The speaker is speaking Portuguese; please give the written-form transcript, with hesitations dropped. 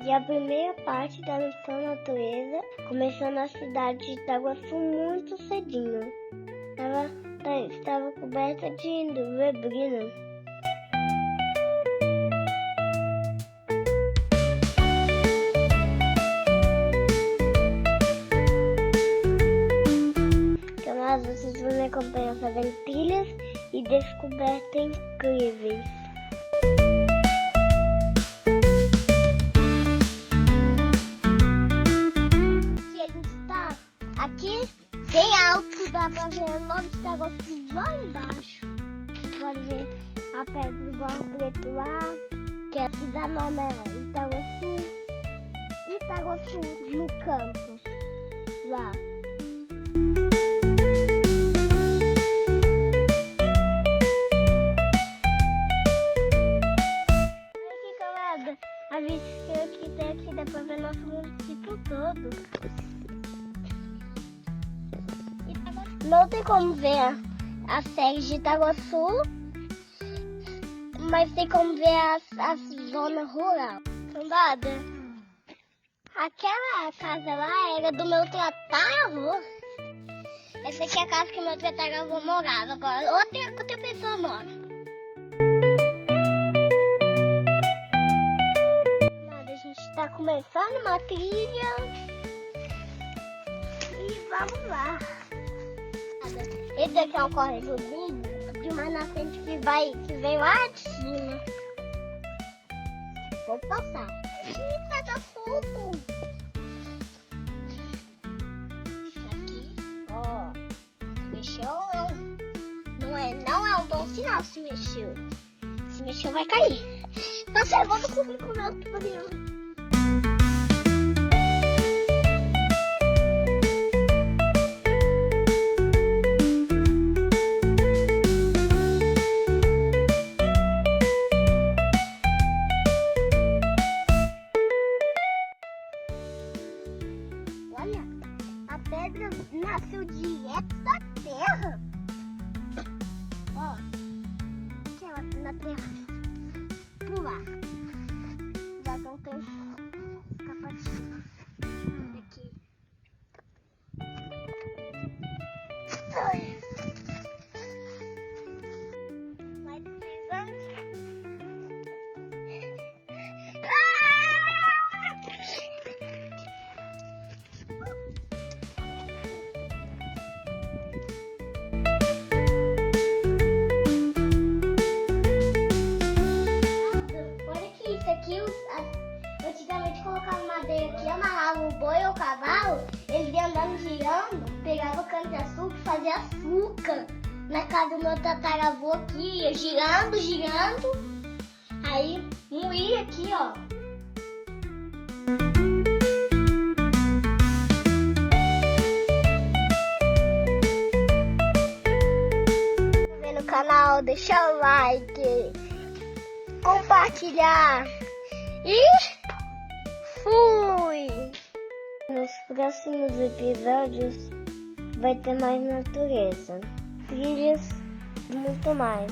E a primeira parte da lição natureza começou na cidade de Itaguaçu muito cedinho. Estava coberta de neblina. Mas vocês vão me acompanhar fazendo trilhas e descobertas incríveis. Aqui a gente está aqui bem alto, dá pra ver o nome de Itaguaçu lá embaixo. Pode ver a pedra do Barro Preto lá, que é a cidade amarela. Itaguaçu no campo, lá. A vista que tem aqui dá pra ver nosso município todo. Não tem como ver a série de Itaguaçu, mas tem como ver a zona rural. Soldada, aquela casa lá era do meu tataravô. Essa aqui é a casa que meu tataravô morava. Agora outra pessoa mora. Está começando uma trilha e vamos lá. Esse daqui é um corregozinho de mais na frente que vem lá de cima. Vou passar. Ih, pega fogo. Aqui, ó. Mexeu não é um bom sinal se mexeu. Se mexeu vai cair. Nossa, eu vou correr com o meu tubarão. Olha, a pedra nasceu direto da terra. Ó, aqui ela na terra. Pular. Já não tem capacidade. Aqui. Ai. Vai precisando. Antigamente colocava madeira aqui, amarrava o boi ou o cavalo, ele ia andando girando, pegava cana de açúcar e fazia açúcar. Na casa do meu tataravô aqui, ia girando, aí moía aqui, ó. Se inscrever no canal, deixar o like, compartilhar. E fui! Nos próximos episódios vai ter mais natureza, trilhas e muito mais.